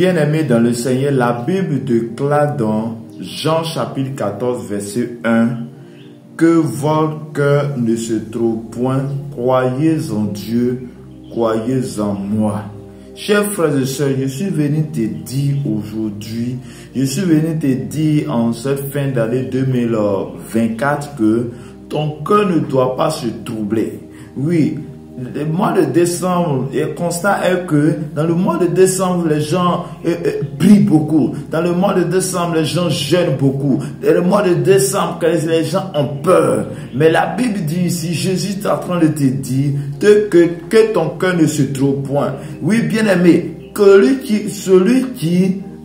Bien-aimés dans le Seigneur, la Bible déclare dans Jean chapitre 14 verset 1 que votre cœur ne se trouve point, croyez en Dieu, croyez en moi. Chers frères et sœurs, je suis venu te dire aujourd'hui, je suis venu te dire en cette fin d'année 2024 que ton cœur ne doit pas se troubler. Oui, le mois de décembre, le constat est que dans le mois de décembre, les gens prient beaucoup. Dans le mois de décembre, les gens jeûnent beaucoup. Dans le mois de décembre, les gens ont peur. Mais la Bible dit ici, Jésus est en train de te dire que ton cœur ne se trouve point. Oui, bien-aimé,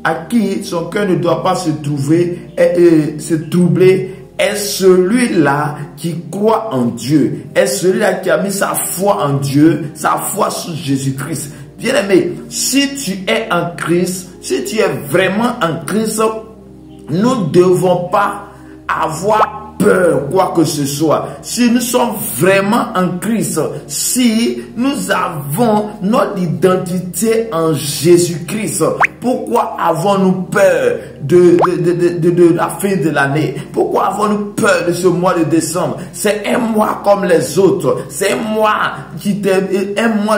à qui son cœur ne doit pas se trouver, se troubler, est celui-là qui croit en Dieu, est celui-là qui a mis sa foi en Dieu, sa foi sur Jésus-Christ. Bien-aimé, si tu es en Christ, si tu es vraiment en Christ, nous ne devons pas avoir peur, quoi que ce soit. Si nous sommes vraiment en Christ, si nous avons notre identité en Jésus-Christ, pourquoi avons-nous peur de la fin de l'année? Pourquoi avons-nous peur de ce mois de décembre? C'est un mois comme les autres. C'est un mois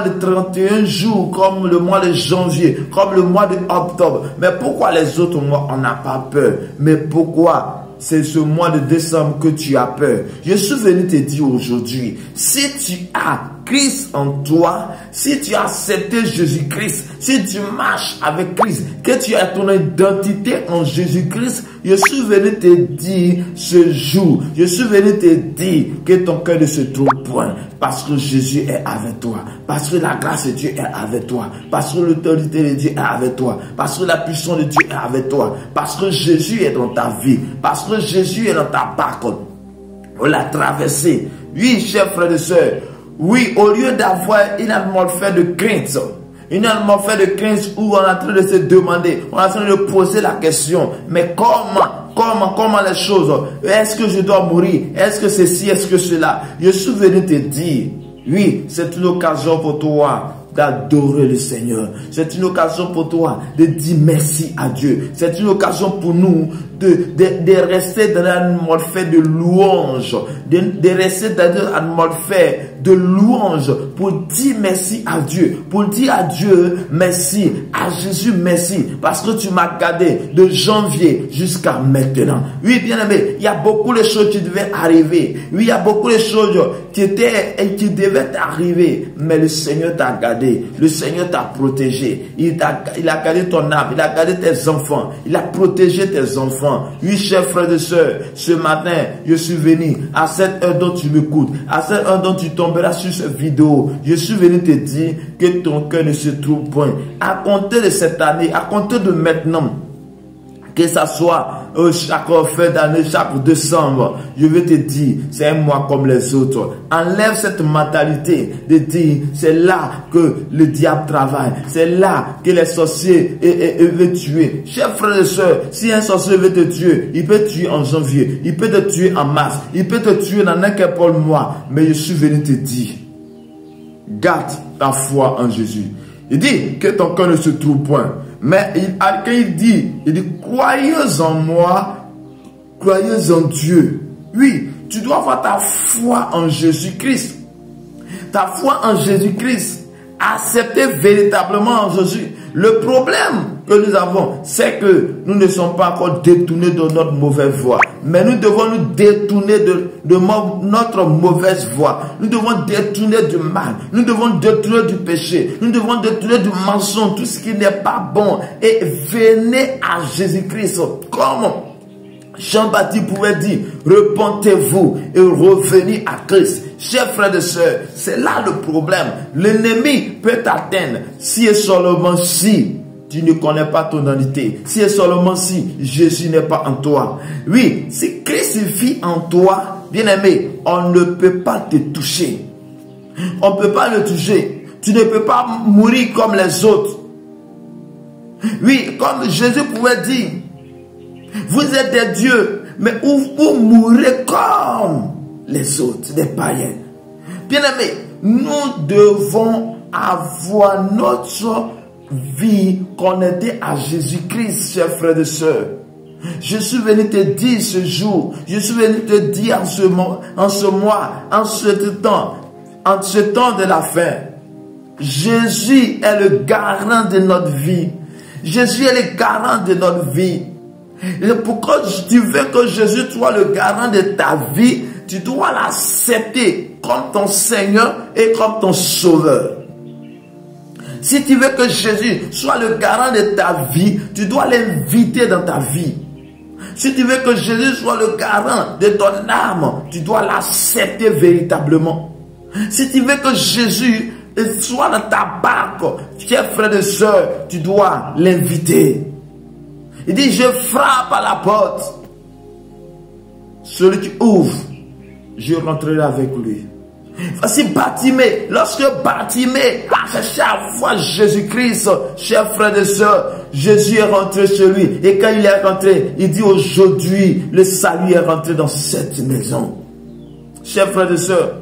de 31 jours comme le mois de janvier, comme le mois d'octobre. Mais pourquoi les autres mois, on n'a pas peur? Mais pourquoi c'est ce mois de décembre que tu as peur? Je suis venu te dire aujourd'hui, si tu as Christ en toi, si tu as accepté Jésus-Christ, si tu marches avec Christ, que tu as ton identité en Jésus-Christ, je suis venu te dire ce jour, je suis venu te dire que ton cœur ne se trouve point, parce que Jésus est avec toi, parce que la grâce de Dieu est avec toi, parce que l'autorité de Dieu est avec toi, parce que la puissance de Dieu est avec toi, parce que Jésus est dans ta vie, parce que Jésus est dans ta barque. On l'a traversé. Oui, chers frères et sœurs, oui, au lieu d'avoir une atmosphère de crainte, une atmosphère de crainte où on est en train de se demander, on est en train de poser la question, mais comment les choses, est-ce que je dois mourir, est-ce que ceci, est-ce que cela? Je suis venu te dire, oui, c'est une occasion pour toi d'adorer le Seigneur. C'est une occasion pour toi de dire merci à Dieu. C'est une occasion pour nous de rester dans l'atmosphère de louange, de rester dans l'atmosphère de louange pour dire merci à Dieu, pour dire à Dieu merci, à Jésus merci, parce que tu m'as gardé de janvier jusqu'à maintenant. Oui, bien aimé, il y a beaucoup de choses qui devaient arriver. Oui, il y a beaucoup de choses qui devaient arriver, mais le Seigneur t'a gardé, le Seigneur t'a protégé, il a gardé ton âme, il a gardé tes enfants, il a protégé tes enfants. Oui, chers frères et sœurs, ce matin, je suis venu à cette heure dont tu m'écoutes, à cette heure dont tu tomberas sur cette vidéo. Je suis venu te dire que ton cœur ne se trouve point. À compter de cette année, à compter de maintenant, que ça soit chaque fin d'année, chaque décembre, je vais te dire, c'est un mois comme les autres. Enlève cette mentalité de dire, c'est là que le diable travaille, c'est là que les sorciers veulent tuer. Chers frères et sœurs, si un sorcier veut te tuer, il peut te tuer en janvier, il peut te tuer en mars, il peut te tuer dans n'importe quel mois. Mais je suis venu te dire, garde ta foi en Jésus. Il dit que ton cœur ne se trouve point. Mais quand il dit, croyez en moi, croyez en Dieu. Oui, tu dois avoir ta foi en Jésus-Christ. Ta foi en Jésus-Christ. Accepter véritablement en Jésus. Le problème que nous avons, c'est que nous ne sommes pas encore détournés de notre mauvaise voie. Mais nous devons nous détourner de notre mauvaise voie. Nous devons détourner du mal. Nous devons détourner du péché. Nous devons détourner du mensonge, tout ce qui n'est pas bon. Et venez à Jésus-Christ. Comme Jean-Baptiste pouvait dire, repentez-vous et revenez à Christ. Chers frères et sœurs, c'est là le problème. L'ennemi peut t'atteindre si et seulement si tu ne connais pas ton identité. Si et seulement si Jésus n'est pas en toi. Oui, si Christ vit en toi, bien-aimé, on ne peut pas te toucher. On ne peut pas le toucher. Tu ne peux pas mourir comme les autres. Oui, comme Jésus pouvait dire, vous êtes des dieux, mais vous mourrez comme les autres, des païens. Bien-aimés, nous devons avoir notre vie connectée à Jésus-Christ, chers frères et sœurs. Je suis venu te dire ce jour, je suis venu te dire en ce mois, en ce temps de la fin, Jésus est le garant de notre vie. Jésus est le garant de notre vie. Et pourquoi tu veux que Jésus soit le garant de ta vie, tu dois l'accepter comme ton Seigneur et comme ton Sauveur. Si tu veux que Jésus soit le garant de ta vie, tu dois l'inviter dans ta vie. Si tu veux que Jésus soit le garant de ton âme, tu dois l'accepter véritablement. Si tu veux que Jésus soit dans ta barque, chers frères et sœurs, tu dois l'inviter. Il dit, je frappe à la porte. Celui qui ouvre, je rentrerai avec lui. Voici Bartimée. Lorsque Bartimée a cherché à voir Jésus-Christ, chers frères et sœurs, Jésus est rentré chez lui. Et quand il est rentré, il dit aujourd'hui, le salut est rentré dans cette maison. Chers frères et sœurs,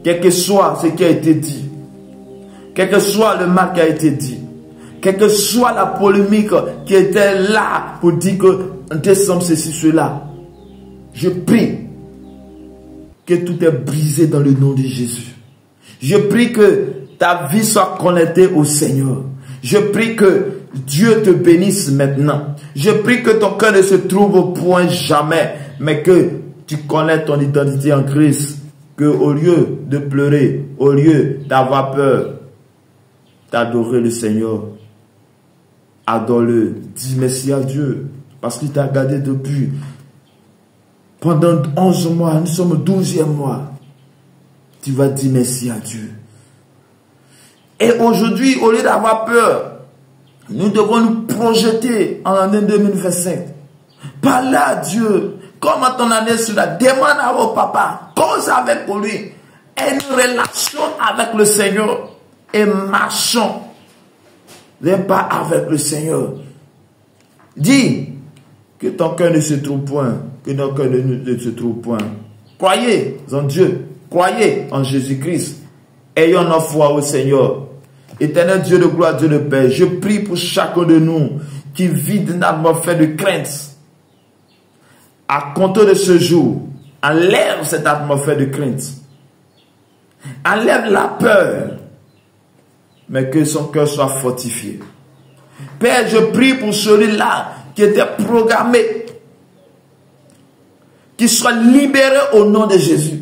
quel que soit ce qui a été dit, quel que soit le mal qui a été dit, quelle que soit la polémique qui était là pour dire que décembre ceci, cela, je prie que tout est brisé dans le nom de Jésus. Je prie que ta vie soit connectée au Seigneur. Je prie que Dieu te bénisse maintenant. Je prie que ton cœur ne se trouve point jamais, mais que tu connais ton identité en Christ. Que au lieu de pleurer, au lieu d'avoir peur, d'adorer le Seigneur. Adore-le. Dis merci à Dieu. Parce qu'il t'a gardé depuis. Pendant 11 mois, nous sommes au 12e mois. Tu vas dire merci à Dieu. Et aujourd'hui, au lieu d'avoir peur, nous devons nous projeter en l'année 2025. Parle à Dieu. Comme à ton année cela, demande à vos papas, cause avec lui. Aie une relation avec le Seigneur. Et marchons d'un pas avec le Seigneur. Dis que ton cœur ne se trouve point. Que ton cœur ne se trouve point. Croyez en Dieu. Croyez en Jésus-Christ. Ayons notre foi au Seigneur. Éternel Dieu de gloire, Dieu de paix. Je prie pour chacun de nous qui vit d'une atmosphère de crainte. À compter de ce jour, enlève cette atmosphère de crainte. Enlève la peur. Mais que son cœur soit fortifié. Père, je prie pour celui-là qui était programmé, qu'il soit libéré au nom de Jésus.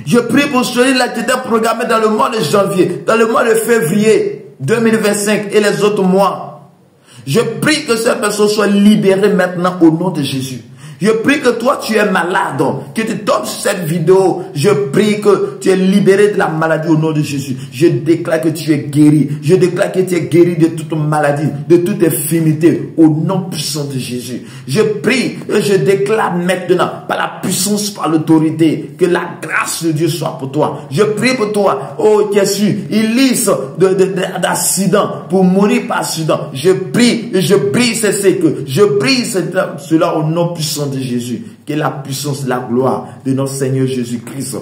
Je prie pour celui-là qui était programmé dans le mois de janvier, dans le mois de février 2025 et les autres mois. Je prie que cette personne soit libérée maintenant au nom de Jésus. Je prie que toi tu es malade, que tu tombes sur cette vidéo. Je prie que tu es libéré de la maladie au nom de Jésus. Je déclare que tu es guéri. Je déclare que tu es guéri de toute maladie, de toute infirmité au nom puissant de Jésus. Je prie et je déclare maintenant par la puissance, par l'autorité, que la grâce de Dieu soit pour toi. Je prie pour toi, oh Jésus, il lisse d'accident pour mourir par accident. Je prie et je brise ces séquelles. Je brise cela au nom puissant de Jésus. Que la puissance, la gloire de notre Seigneur Jésus-Christ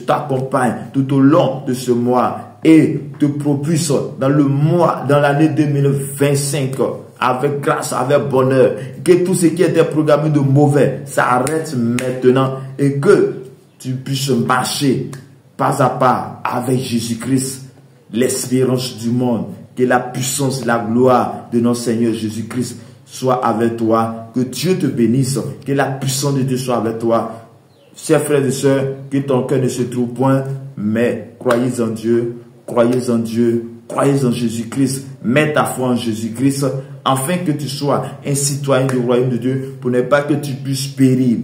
t'accompagne tout au long de ce mois et te propulse dans le mois, dans l'année 2025 avec grâce, avec bonheur. Que tout ce qui était programmé de mauvais s'arrête maintenant et que tu puisses marcher pas à pas avec Jésus-Christ, l'espérance du monde. Que la puissance, la gloire de notre Seigneur Jésus-Christ soit avec toi, que Dieu te bénisse, que la puissance de Dieu soit avec toi. Chers frères et sœurs, que ton cœur ne se trouve point, mais croyez en Dieu, croyez en Dieu, croyez en Jésus-Christ, mets ta foi en Jésus-Christ, afin que tu sois un citoyen du royaume de Dieu, pour ne pas que tu puisses périr.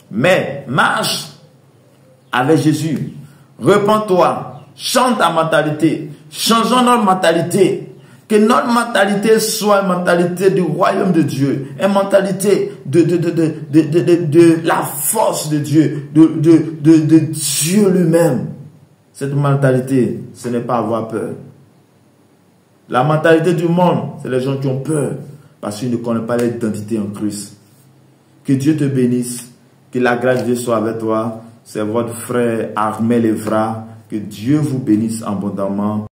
Mais marche avec Jésus, repens-toi, change ta mentalité, changeons notre mentalité. Que notre mentalité soit une mentalité du royaume de Dieu, une mentalité de la force de Dieu, de Dieu lui-même. Cette mentalité, ce n'est pas avoir peur. La mentalité du monde, c'est les gens qui ont peur parce qu'ils ne connaissent pas l'identité en Christ. Que Dieu te bénisse, que la grâce de Dieu soit avec toi. C'est votre frère Armel Evra. Que Dieu vous bénisse abondamment.